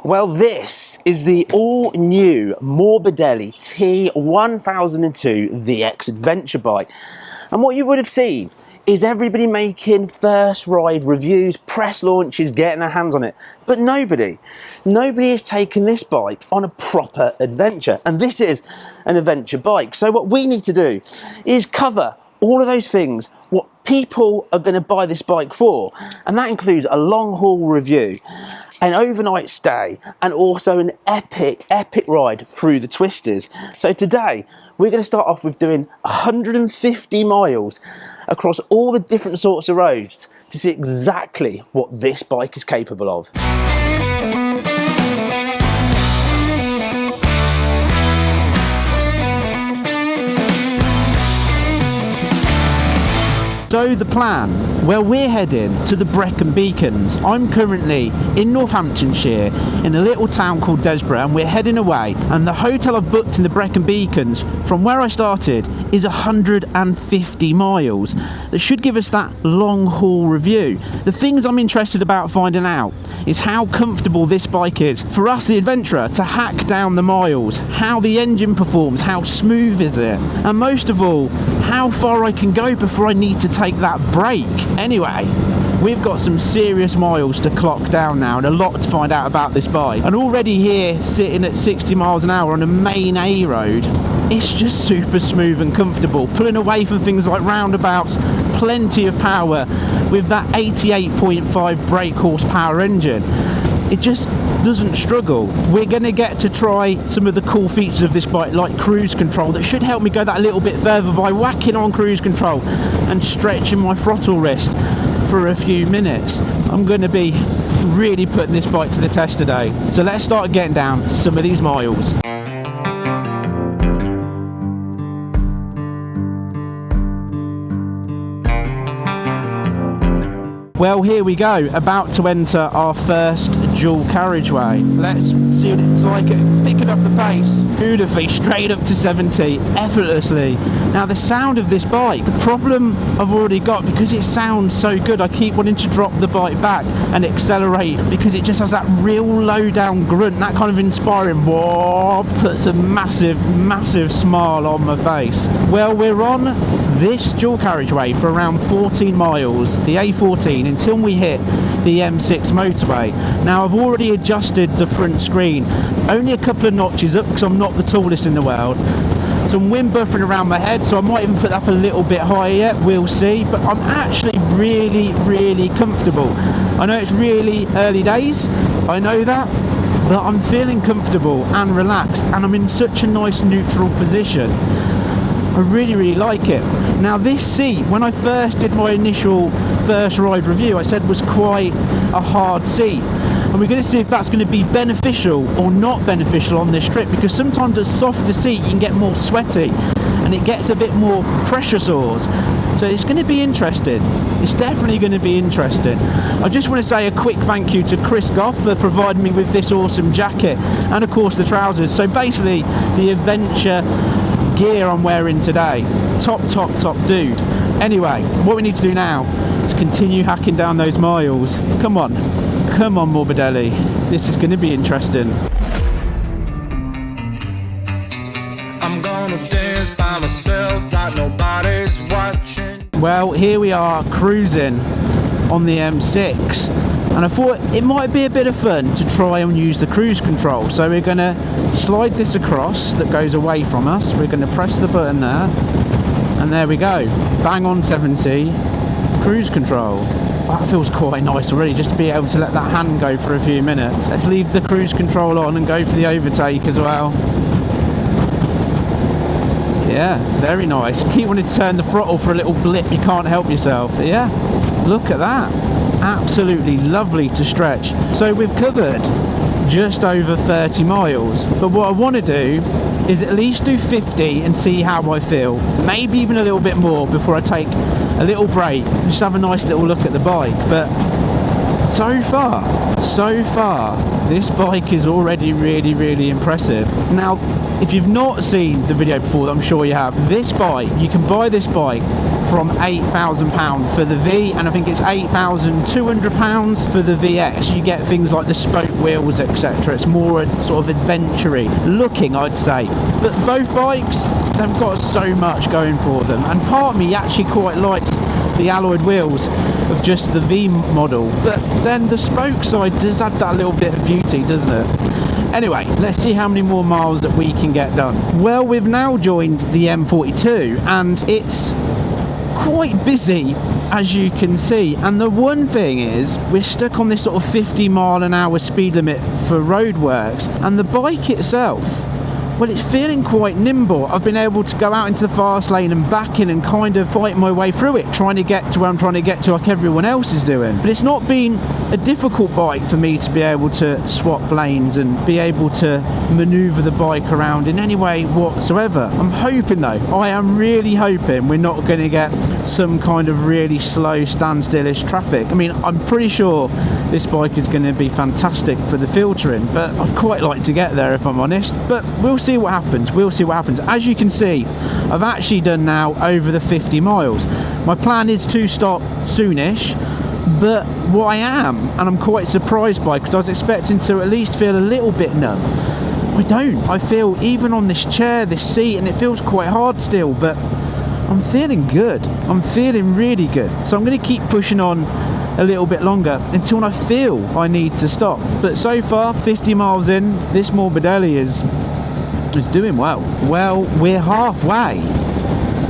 Well, this is the all-new Mobidelli T1002VX adventure bike. And what you would have seen is everybody making first ride reviews, press launches, getting their hands on it. But nobody has taken this bike on a proper adventure. And this is an adventure bike. So what we need to do is cover all of those things, what people are going to buy this bike for. And that includes a long haul review, an overnight stay, and also an epic ride through the twisters. So today we're going to start off with doing 150 miles across all the different sorts of roads to see exactly what this bike is capable of. So the plan, well, we're heading to the Brecon Beacons. I'm currently in Northamptonshire in a little town called Desborough, and we're heading away, and the hotel I've booked in the Brecon Beacons from where I started is 150 miles. That should give us that long haul review. The things I'm interested about finding out is how comfortable this bike is for us, the adventurer, to hack down the miles, how the engine performs, how smooth is it, and most of all, how far I can go before I need to take that break. Anyway, we've got some serious miles to clock down now and a lot to find out about this bike. And already here, sitting at 60 miles an hour on a main A road, it's just super smooth and comfortable, pulling away from things like roundabouts, plenty of power with that 88.5 brake horsepower engine. It just doesn't struggle. We're going to get to try some of the cool features of this bike, like cruise control, that should help me go that little bit further by whacking on cruise control and stretching my throttle wrist for a few minutes. I'm going to be really putting this bike to the test today. So let's start getting down some of these miles. Well, here we go, about to enter our first dual carriageway. Let's see what it's like, picking up the pace beautifully, straight up to 70, effortlessly. Now the sound of this bike, the problem I've already got, because it sounds so good, I keep wanting to drop the bike back and accelerate, because it just has that real low down grunt, that kind of inspiring whoa, puts a massive smile on my face. Well, we're on this dual carriageway for around 14 miles, the A14, until we hit the M6 motorway. Now I've already adjusted the front screen, only a couple of notches up because I'm not the tallest in the world. Some wind buffering around my head, so I might even put that up a little bit higher yet, we'll see. But I'm actually really comfortable. I know it's really early days, I know that, but I'm feeling comfortable and relaxed, and I'm in such a nice neutral position. I really like it. Now this seat, when I first did my initial first ride review, I said was quite a hard seat, and we're going to see if that's going to be beneficial or not beneficial on this trip, because sometimes a softer seat you can get more sweaty and it gets a bit more pressure sores. So it's going to be interesting. It's definitely going to be interesting. I just want to say a quick thank you to Chris Goff for providing me with this awesome jacket and of course the trousers. So basically the adventure gear I'm wearing today, top dude. Anyway, what we need to do now is continue hacking down those miles. Come on Mobidelli, this is going to be interesting. I'm gonna dance by myself like nobody's watching. Well, here we are cruising on the M6, and I thought it might be a bit of fun to try and use the cruise control. So we're going to slide this across that goes away from us. We're going to press the button there, and there we go, bang on 70, cruise control. That feels quite nice already, just to be able to let that hand go for a few minutes. Let's leave the cruise control on and go for the overtake as well. Yeah, very nice. Keep wanting to turn the throttle for a little blip, you can't help yourself. Yeah, look at that. Absolutely lovely to stretch. So we've covered just over 30 miles, but what I want to do is at least do 50 and see how I feel, maybe even a little bit more before I take a little break and just have a nice little look at the bike. But so far this bike is already really impressive. Now, if you've not seen the video before, I'm sure you have, this bike, you can buy this bike from £8,000 for the V, and I think it's £8,200 for the VX. You get things like the spoke wheels, etc. It's more sort of adventure-y looking, I'd say. But both bikes, they've got so much going for them, and part of me actually quite likes the alloyed wheels of just the V model, but then the spoke side does add that little bit of beauty, doesn't it? Anyway, let's see how many more miles that we can get done. Well, we've now joined the M42 and it's quite busy, as you can see, and the one thing is we're stuck on this sort of 50-mile-an-hour speed limit for roadworks, and the bike itself, well, it's feeling quite nimble. I've been able to go out into the fast lane and back in and kind of fight my way through it, trying to get to where I'm trying to get to like everyone else is doing. But it's not been a difficult bike for me to be able to swap lanes and be able to manoeuvre the bike around in any way whatsoever. I'm hoping though, I am really hoping we're not going to get some kind of really slow standstillish traffic. I mean, I'm pretty sure this bike is going to be fantastic for the filtering, but I'd quite like to get there if I'm honest. But we'll see what happens. We'll see what happens. As you can see, I've actually done now over the 50 miles. My plan is to stop soonish, but what I am, and I'm quite surprised by, because I was expecting to at least feel a little bit numb. I don't. I feel, even on this chair, this seat, and it feels quite hard still, but I'm feeling good. I'm feeling really good. So I'm going to keep pushing on a little bit longer until I feel I need to stop. But so far, 50 miles in, this Mobidelli is doing well. Well, we're halfway.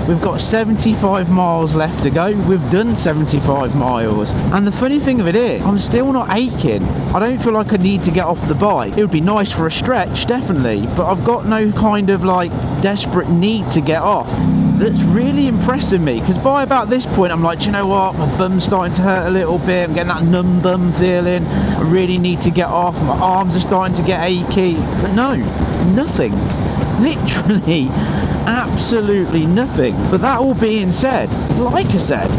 We've got 75 miles left to go. We've done 75 miles. And the funny thing of it is, I'm still not aching. I don't feel like I need to get off the bike. It would be nice for a stretch, definitely, but I've got no kind of like desperate need to get off. That's really impressing me, because by about this point I'm like, do you know what, my bum's starting to hurt a little bit, I'm getting that numb bum feeling, I really need to get off, my arms are starting to get achy. But no, nothing. Literally absolutely nothing. But that all being said, like I said,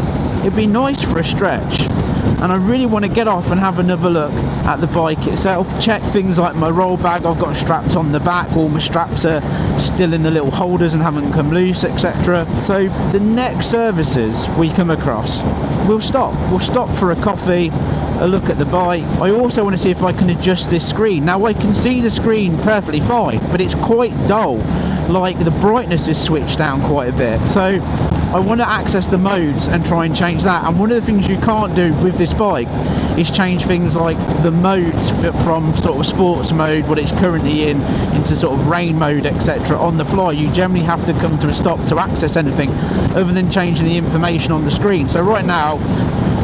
it'd be nice for a stretch, and I really want to get off and have another look at the bike itself, check things like my roll bag I've got strapped on the back, all my straps are still in the little holders and haven't come loose, etc. So the next services we come across, we'll stop for a coffee, a look at the bike. I also want to see if I can adjust this screen. Now I can see the screen perfectly fine, but it's quite dull, like the brightness is switched down quite a bit. So I want to access the modes and try and change that. And one of the things you can't do with this bike is change things like the modes from sort of sports mode, what it's currently in, into sort of rain mode, etc. on the fly. You generally have to come to a stop to access anything other than changing the information on the screen. So right now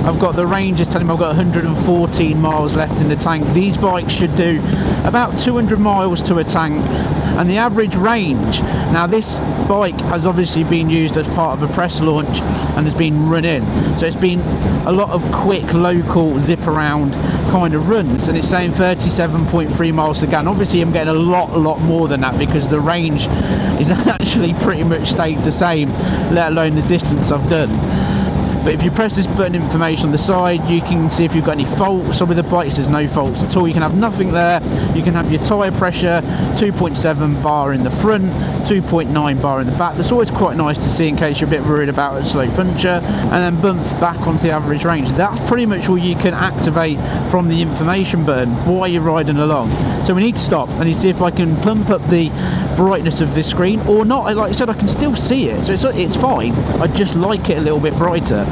I've got the range is telling me I've got 114 miles left in the tank. These bikes should do about 200 miles to a tank, and the average range, now this bike has obviously been used as part of a press launch and has been run in, so it's been a lot of quick local zip around kind of runs, and it's saying 37.3 miles to gallon. Obviously I'm getting a lot more than that, because the range is actually pretty much stayed the same, let alone the distance I've done. But if you press this button information on the side, you can see if you've got any faults. So with the bikes there's no faults at all. You can have nothing there. You can have your tyre pressure, 2.7 bar in the front, 2.9 bar in the back. That's always quite nice to see in case you're a bit worried about a slow puncture. And then bump back onto the average range. That's pretty much all you can activate from the information button while you're riding along. So we need to stop. I need to see if I can pump up the brightness of this screen or not. Like I said, I can still see it, so it's fine. I just like it a little bit brighter.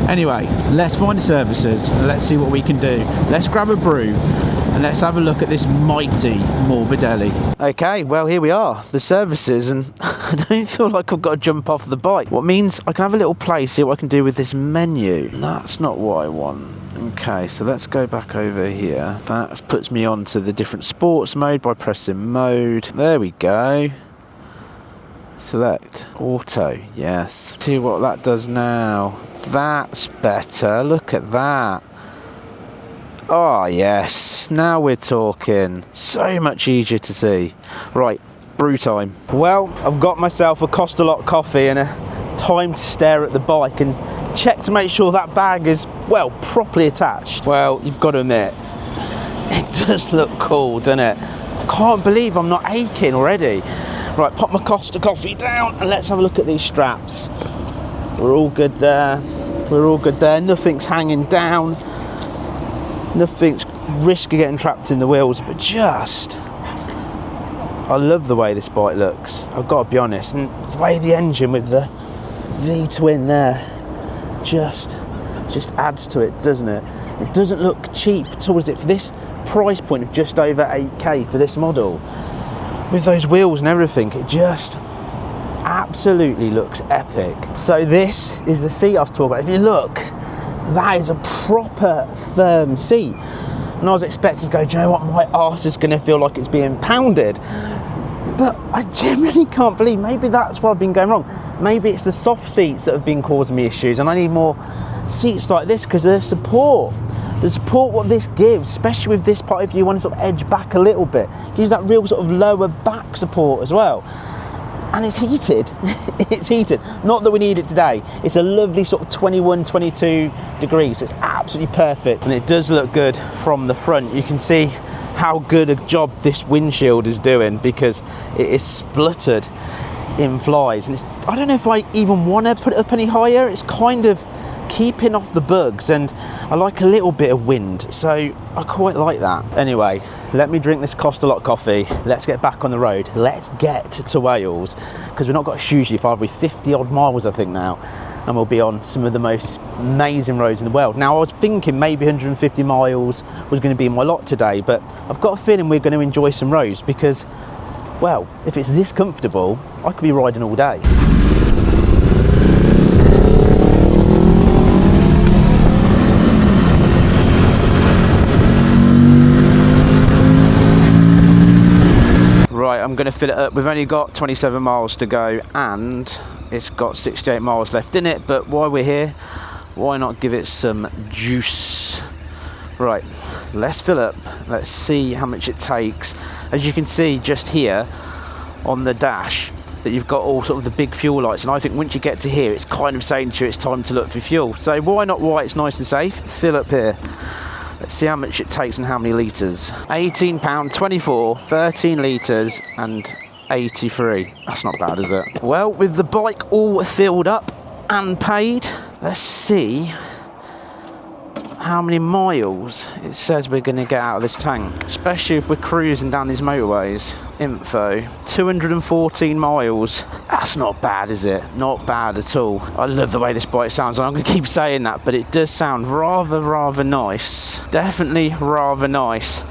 Anyway, let's find the services and let's see what we can do. Let's grab a brew and let's have a look at this mighty Mobidelli. Okay, well here we are, the services, and I don't feel like I've got to jump off the bike. What means I can have a little play, see what I can do with this menu. That's not what I want. Okay, so let's go back over here. That puts me onto the different sports mode by pressing mode. There we go. Select auto, yes. See what that does now. That's better, look at that. Oh yes, now we're talking. So much easier to see. Right, brew time. Well, I've got myself a Costa-Lock coffee and a time to stare at the bike and check to make sure that bag is, well, properly attached. Well, you've got to admit, it does look cool, doesn't it? Can't believe I'm not aching already. Right, pop my Costa coffee down and let's have a look at these straps. We're all good there. We're all good there. Nothing's hanging down. Nothing's risk of getting trapped in the wheels, but just... I love the way this bike looks. I've got to be honest. And the way the engine with the V-twin there just adds to it, doesn't it? It doesn't look cheap at all, is it? For this price point of just over 8k for this model, with those wheels and everything, it just absolutely looks epic. So this is the seat I was talking about. If you look, that is a proper firm seat. And I was expecting to go, do you know what, my arse is going to feel like it's being pounded. But I genuinely can't believe, maybe that's where I've been going wrong. Maybe it's the soft seats that have been causing me issues, and I need more seats like this because of the support what this gives, especially with this part, if you want to sort of edge back a little bit, gives that real sort of lower back support as well. And it's heated. It's heated. Not that we need it today. It's a lovely sort of 21, 22 degrees. So it's absolutely perfect. And it does look good from the front. You can see how good a job this windshield is doing because it is spluttered in flies. And I don't know if I even want to put it up any higher. It's kind of keeping off the bugs, and I like a little bit of wind, so I quite like that. Anyway, let me drink this Costa Lot coffee. Let's get back on the road. Let's get to Wales, because we've not got a hugely far. We're 50 odd miles I think now, and we'll be on some of the most amazing roads in the world. Now I was thinking maybe 150 miles was going to be my lot today, but I've got a feeling we're going to enjoy some roads because, well, if it's this comfortable, I could be riding all day. Right, I'm going to fill it up. We've only got 27 miles to go and it's got 68 miles left in it, but while we're here, why not give it some juice? Right, let's fill up. Let's see how much it takes. As you can see just here on the dash, that you've got all sort of the big fuel lights, and I think once you get to here, it's kind of saying to you it's time to look for fuel. So why not, while it's nice and safe, fill up here. Let's see how much it takes and how many litres. £18.24, 13 litres and 83. That's not bad, is it? Well, with the bike all filled up and paid, let's see how many miles it says we're going to get out of this tank, especially if we're cruising down these motorways. Info, 214 miles. That's not bad, is it? Not bad at all. I love the way this bike sounds, and I'm going to keep saying that, but it does sound rather nice. Definitely rather nice.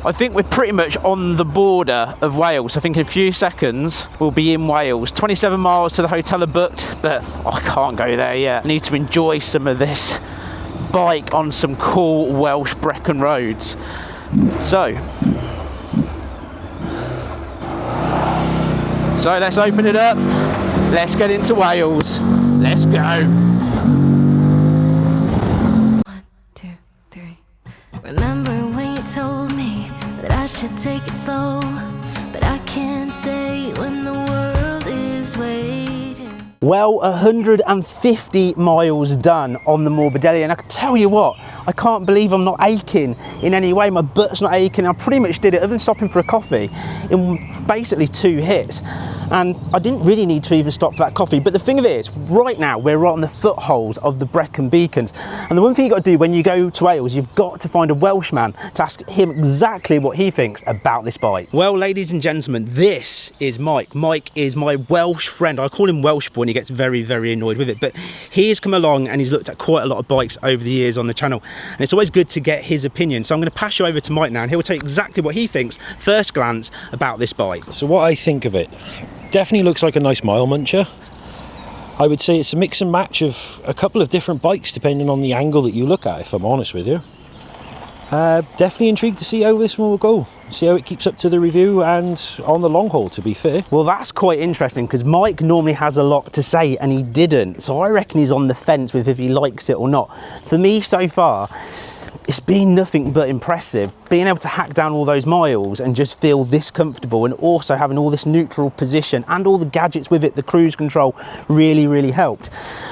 I think we're pretty much on the border of Wales. I think in a few seconds we'll be in Wales. 27 miles to the hotel are booked, but I can't go there yet. I need to enjoy some of this bike on some cool Welsh Brecon roads. So let's open it up. Let's get into Wales. Let's go. 1, 2, 3. Remember when you told me that I should take it slow, but I can't stay when the world is waiting. Well, 150 miles done on the Mobidelli, and I can tell you what, I can't believe I'm not aching in any way. My butt's not aching. I pretty much did it, other than stopping for a coffee, in basically 2 hits. And I didn't really need to even stop for that coffee. But the thing of it is, right now, we're right on the foothold of the Brecon Beacons. And the one thing you've got to do when you go to Wales, you've got to find a Welshman to ask him exactly what he thinks about this bike. Well, ladies and gentlemen, this is Mike. Mike is my Welsh friend. I call him Welsh boy and he gets very annoyed with it. But he has come along and he's looked at quite a lot of bikes over the years on the channel. And it's always good to get his opinion. So I'm going to pass you over to Mike now and he'll tell you exactly what he thinks, first glance, about this bike. So what I think of it, definitely looks like a nice mile muncher. I would say it's a mix and match of a couple of different bikes depending on the angle that you look at, if I'm honest with you. Definitely intrigued to see how this one will go, see how it keeps up to the review and on the long haul, to be fair. Well, that's quite interesting because Mike normally has a lot to say and he didn't, so I reckon he's on the fence with if he likes it or not. For me so far, it's been nothing but impressive. Being able to hack down all those miles and just feel this comfortable, and also having all this neutral position and all the gadgets with it, the cruise control really helped.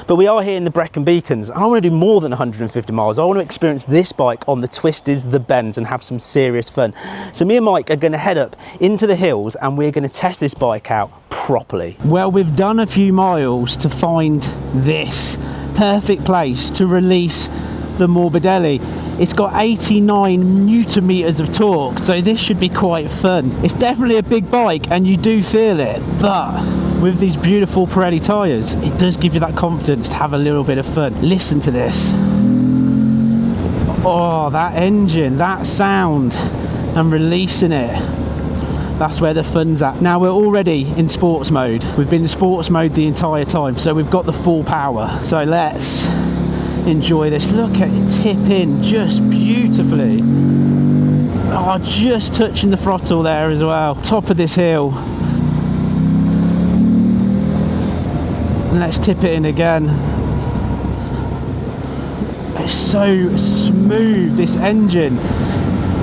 But we are here in the Brecon Beacons, and I want to do more than 150 miles. I want to experience this bike on the twisters, the bends, and have some serious fun. So me and Mike are going to head up into the hills and we're going to test this bike out properly. Well, we've done a few miles to find this perfect place to release the Mobidelli. It's got 89 Newton meters of torque, so this should be quite fun. It's definitely a big bike and you do feel it, but with these beautiful Pirelli tyres, it does give you that confidence to have a little bit of fun. Listen to this. Oh, that engine, that sound, and releasing it. That's where the fun's at. Now we're already in sports mode. We've been in sports mode the entire time, so we've got the full power. So let's enjoy this. Look at it tip in just beautifully. Oh, just touching the throttle there as well. Top of this hill. And let's tip it in again. It's so smooth. This engine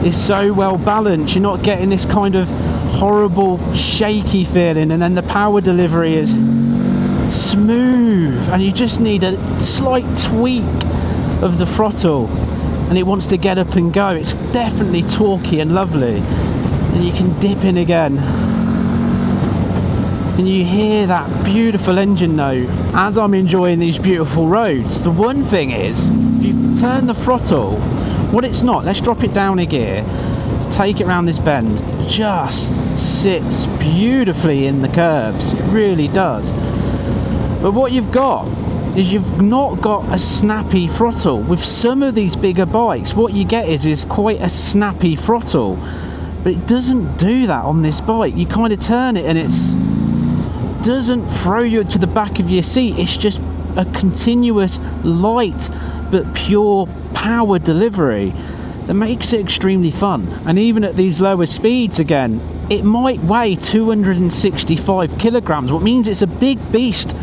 is so well balanced. You're not getting this kind of horrible shaky feeling, and then the power delivery is smooth, and you just need a slight tweak of the throttle and it wants to get up and go. It's definitely torquey and lovely, and you can dip in again and you hear that beautiful engine note as I'm enjoying these beautiful roads. The one thing is, if you turn the throttle, what it's not, let's drop it down a gear, take it around this bend, just sits beautifully in the curves. It really does. But what you've got is you've not got a snappy throttle. With some of these bigger bikes, what you get is quite a snappy throttle, but it doesn't do that on this bike. You kind of turn it and it doesn't throw you to the back of your seat. It's just a continuous light but pure power delivery that makes it extremely fun. And even at these lower speeds, again, it might weigh 265 kilograms, what means it's a big beast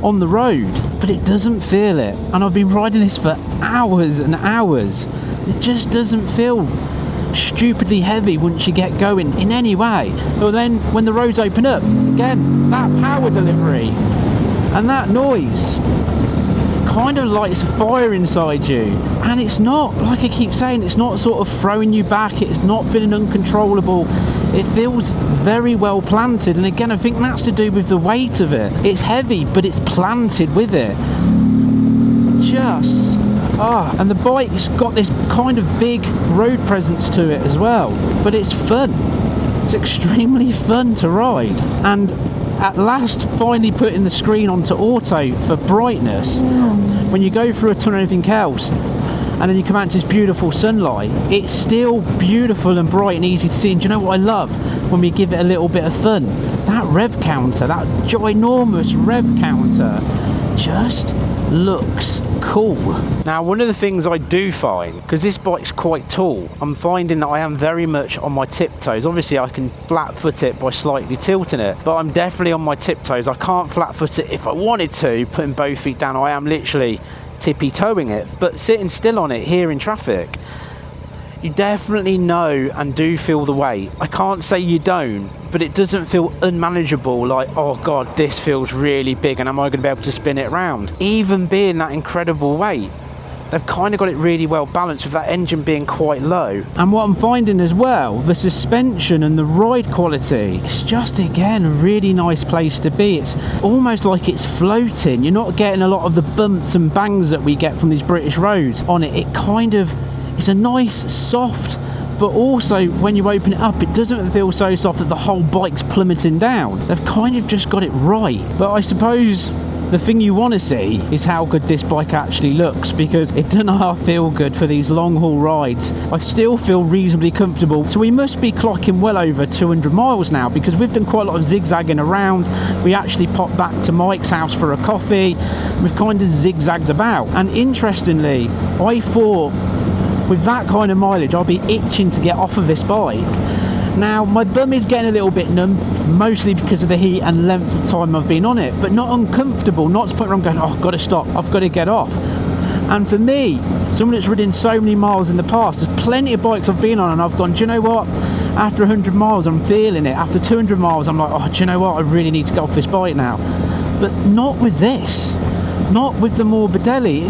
on the road, but it doesn't feel it. And I've been riding this for hours and hours. It just doesn't feel stupidly heavy once you get going in any way. But then when the roads open up, again, that power delivery and that noise kind of lights a fire inside you. And it's not, like I keep saying, it's not sort of throwing you back, it's not feeling uncontrollable. It feels very well planted, and again, I think that's to do with the weight of it. It's heavy, but it's planted with it. Just, and the bike's got this kind of big road presence to it as well, but it's fun. It's extremely fun to ride. And at last, finally putting the screen onto auto for brightness, when you go through a ton of anything else, and then you come out to this beautiful sunlight, it's still beautiful and bright and easy to see. And do you know what I love? When we give it a little bit of fun, that rev counter, that ginormous rev counter, just looks cool. Now, one of the things I do find, because this bike's quite tall, I'm finding that I am very much on my tiptoes. Obviously I can flat foot it by slightly tilting it, but I'm definitely on my tiptoes. I can't flat foot it if I wanted to, putting both feet down. I am literally tippy-toeing it, but sitting still on it here in traffic, you definitely know and do feel the weight. I can't say you don't, but it doesn't feel unmanageable, like, oh god, this feels really big and am I going to be able to spin it around? Even being that incredible weight, they've kind of got it really well balanced with that engine being quite low. And what I'm finding as well, the suspension and the ride quality, it's just, again, a really nice place to be. It's almost like it's floating. You're not getting a lot of the bumps and bangs that we get from these British roads on it. It kind of, it's a nice soft, but also when you open it up, it doesn't feel so soft that the whole bike's plummeting down. They've kind of just got it right. But I suppose the thing you want to see is how good this bike actually looks, because it doesn't half feel good for these long haul rides. I still feel reasonably comfortable. So we must be clocking well over 200 miles now, because we've done quite a lot of zigzagging around. We actually popped back to Mike's house for a coffee. We've kind of zigzagged about. And interestingly, I thought with that kind of mileage I'll be itching to get off of this bike. Now my bum is getting a little bit numb, mostly because of the heat and length of time I've been on it, but not uncomfortable, not to the point where I'm going, oh, I've got to stop, I've got to get off. And for me, someone that's ridden so many miles in the past, there's plenty of bikes I've been on and I've gone, do you know what? After 100 miles, I'm feeling it. After 200 miles, I'm like, oh, do you know what? I really need to get off this bike now. But not with this. Not with the Mobidelli.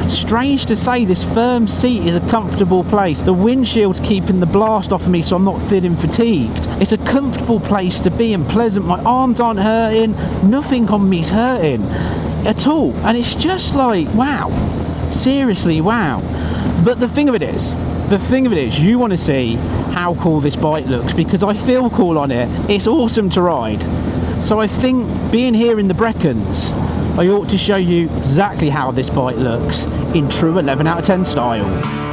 It's strange to say this firm seat is a comfortable place. The windshield's keeping the blast off of me so I'm not feeling fatigued. It's a comfortable place to be and pleasant. My arms aren't hurting. Nothing on me's hurting at all. And it's just like, wow. Seriously, wow. But the thing of it is, you want to see how cool this bike looks because I feel cool on it. It's awesome to ride. So I think being here in the Brecons, I ought to show you exactly how this bike looks in true 11 out of 10 style.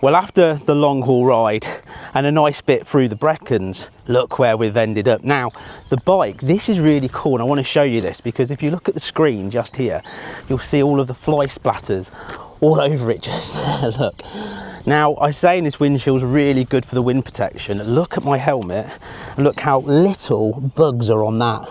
Well, after the long haul ride and a nice bit through the Brecons, look where we've ended up. Now, the bike, this is really cool, and I want to show you this because if you look at the screen just here, you'll see all of the fly splatters all over it just there, look. Now, I say this windshield's really good for the wind protection. Look at my helmet and look how little bugs are on that.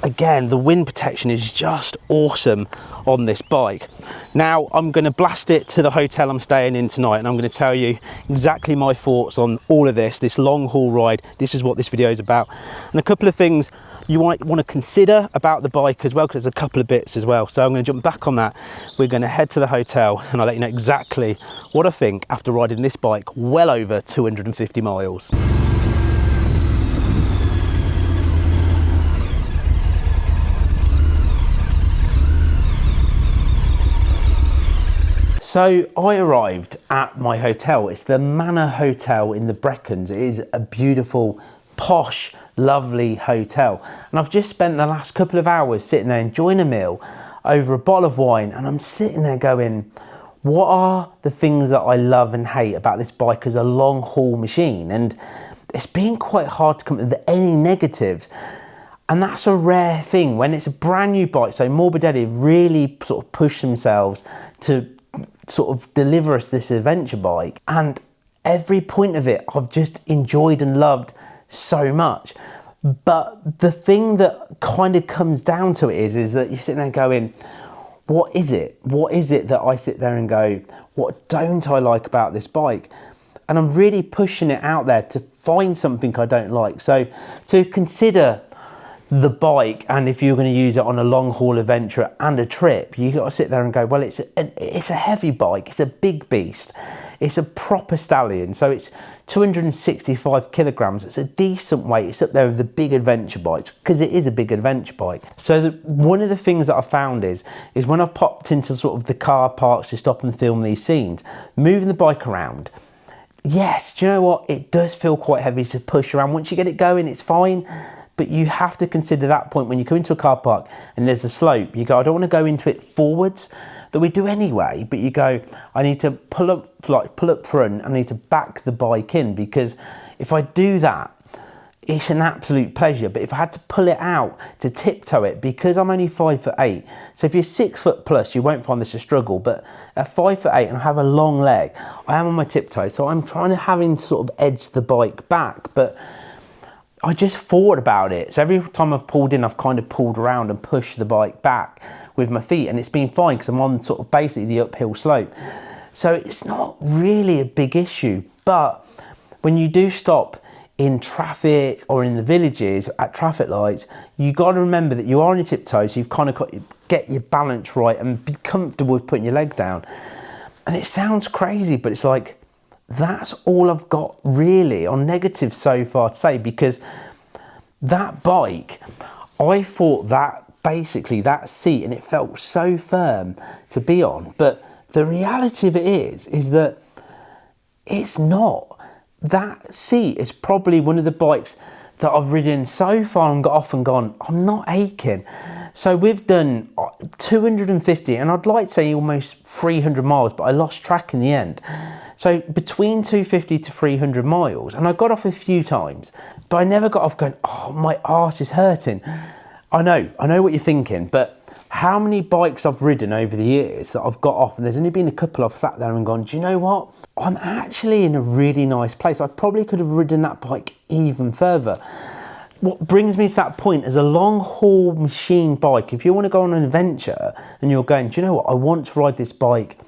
Again, the wind protection is just awesome on this bike. Now, I'm going to blast it to the hotel I'm staying in tonight, and I'm going to tell you exactly my thoughts on all of this long haul ride. This is what this video is about. And a couple of things you might want to consider about the bike as well, because there's a couple of bits as well. So I'm going to jump back on that. We're going to head to the hotel and I'll let you know exactly what I think after riding this bike well over 250 miles. So I arrived at my hotel. It's the Manor Hotel in the Brecons. It is a beautiful, posh, lovely hotel. And I've just spent the last couple of hours sitting there enjoying a meal over a bottle of wine. And I'm sitting there going, what are the things that I love and hate about this bike as a long haul machine? And it's been quite hard to come up with any negatives. And that's a rare thing when it's a brand new bike. So Mobidelli really sort of pushed themselves to sort of deliver us this adventure bike, and every point of it I've just enjoyed and loved so much. But the thing that kind of comes down to it is that you're sitting there going, what is it that I sit there and go, what don't I like about this bike? And I'm really pushing it out there to find something I don't like. So to consider the bike, and if you're going to use it on a long haul adventure and a trip, you got to sit there and go, well, it's a heavy bike, it's a big beast, it's a proper stallion, so it's 265 kilograms, it's a decent weight, it's up there with the big adventure bikes, because it is a big adventure bike. So one of the things that I found is when I've popped into sort of the car parks to stop and film these scenes, moving the bike around, yes, do you know what, it does feel quite heavy to push around. Once you get it going, it's fine. But you have to consider that point when you come into a car park and there's a slope. You go, I don't want to go into it forwards, that we do anyway, but you go, I need to pull up front, I need to back the bike in, because if I do that, it's an absolute pleasure. But if I had to pull it out to tiptoe it, because I'm only 5'8", so if you're 6 foot plus, you won't find this a struggle. But at 5'8" and I have a long leg, I am on my tiptoes, so I'm having to sort of edge the bike back. But I just thought about it. So every time I've pulled in, I've kind of pulled around and pushed the bike back with my feet, and it's been fine because I'm on sort of basically the uphill slope. So it's not really a big issue. But when you do stop in traffic or in the villages at traffic lights, you got to remember that you are on your tiptoes, so you've kind of got to get your balance right and be comfortable with putting your leg down. And it sounds crazy, but it's like, that's all I've got really on negative so far to say, because that bike, I thought that basically that seat, and it felt so firm to be on, but the reality of it is that it's not. That seat is probably one of the bikes that I've ridden so far and got off and gone, I'm not aching. So we've done 250, and I'd like to say almost 300 miles, but I lost track in the end. So between 250 to 300 miles, and I got off a few times, but I never got off going, oh, my arse is hurting. I know what you're thinking, but how many bikes I've ridden over the years that I've got off, and there's only been a couple I've sat there and gone, do you know what? I'm actually in a really nice place. I probably could have ridden that bike even further. What brings me to that point is a long haul machine bike. If you want to go on an adventure and you're going, do you know what? I want to ride this bike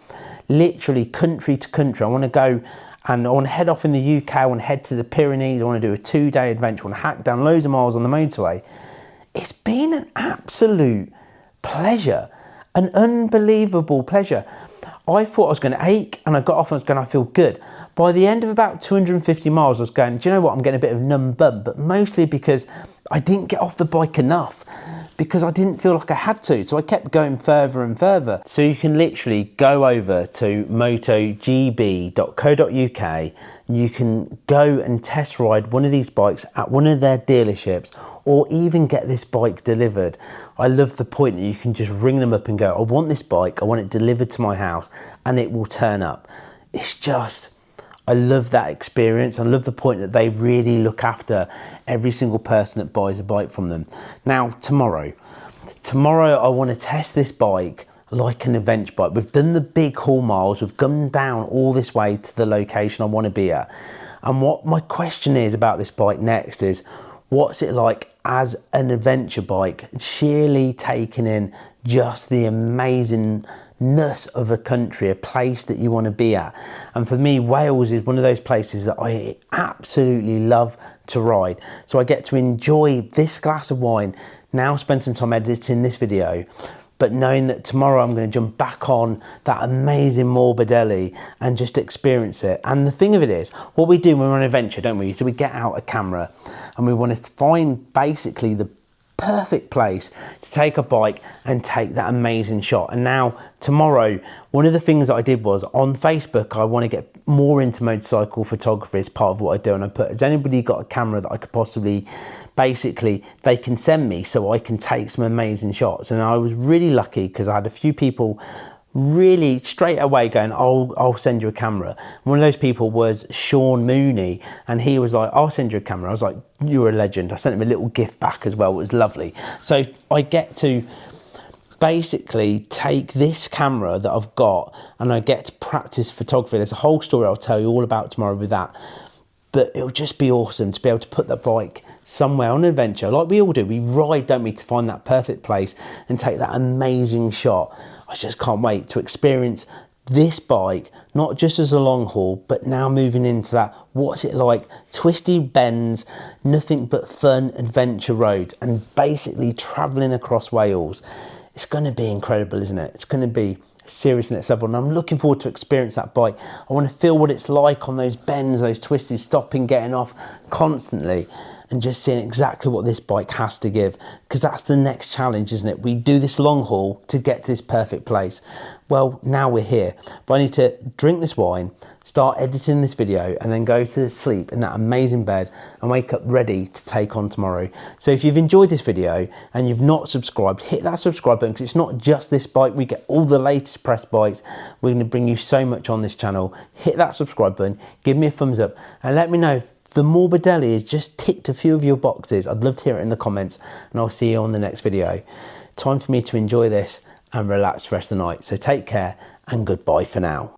literally country to country. I want to go and I want to head off in the UK. I want to head to the Pyrenees. I want to do a 2-day adventure. I want to hack down loads of miles on the motorway. It's been an absolute pleasure, an unbelievable pleasure. I thought I was going to ache, and I got off and I was going to feel good. By the end of about 250 miles, I was going, do you know what? I'm getting a bit of numb bum, but mostly because I didn't get off the bike enough, because I didn't feel like I had to. So I kept going further and further. So you can literally go over to motogb.co.uk. You can go and test ride one of these bikes at one of their dealerships, or even get this bike delivered. I love the point that you can just ring them up and go, I want this bike, I want it delivered to my house, and it will turn up. It's just, I love that experience. I love the point that they really look after every single person that buys a bike from them. Now, tomorrow I want to test this bike like an adventure bike. We've done the big haul miles, we've come down all this way to the location I want to be at. And what my question is about this bike next is, what's it like as an adventure bike, sheerly taking in just the amazingness of a country, a place that you want to be at. And for me, Wales is one of those places that I absolutely love to ride. So I get to enjoy this glass of wine, now spend some time editing this video, but knowing that tomorrow I'm going to jump back on that amazing Mobidelli and just experience it. And the thing of it is, what we do when we're on an adventure, don't we? So we get out a camera and we want to find basically the perfect place to take a bike and take that amazing shot. And now tomorrow, one of the things that I did was on Facebook, I want to get more into motorcycle photography as part of what I do. And I put, has anybody got a camera that I could possibly, basically they can send me so I can take some amazing shots? And I was really lucky because I had a few people really straight away going, I'll send you a camera. One of those people was Sean Mooney, and he was like, I'll send you a camera. I was like, you're a legend. I sent him a little gift back as well. It was lovely. So I get to basically take this camera that I've got and I get to practice photography. There's a whole story I'll tell you all about tomorrow with that. But it'll just be awesome to be able to put that bike somewhere on an adventure like we all do. We ride, don't we, to find that perfect place and take that amazing shot. I just can't wait to experience this bike, not just as a long haul, but now moving into that, what's it like, twisty bends, nothing but fun adventure roads, and basically travelling across Wales. It's going to be incredible, isn't it? It's going to be serious next level, and I'm looking forward to experience that bike. I want to feel what it's like on those bends, those twisties, stopping, getting off constantly, and just seeing exactly what this bike has to give, because that's the next challenge, isn't it? We do this long haul to get to this perfect place. Well, now we're here, but I need to drink this wine, start editing this video, and then go to sleep in that amazing bed and wake up ready to take on tomorrow. So if you've enjoyed this video and you've not subscribed, hit that subscribe button, because it's not just this bike. We get all the latest press bikes. We're going to bring you so much on this channel. Hit that subscribe button, give me a thumbs up, and let me know the Mobidelli has just ticked a few of your boxes, I'd love to hear it in the comments, and I'll see you on the next video. Time for me to enjoy this and relax for the rest of the night. So take care and goodbye for now.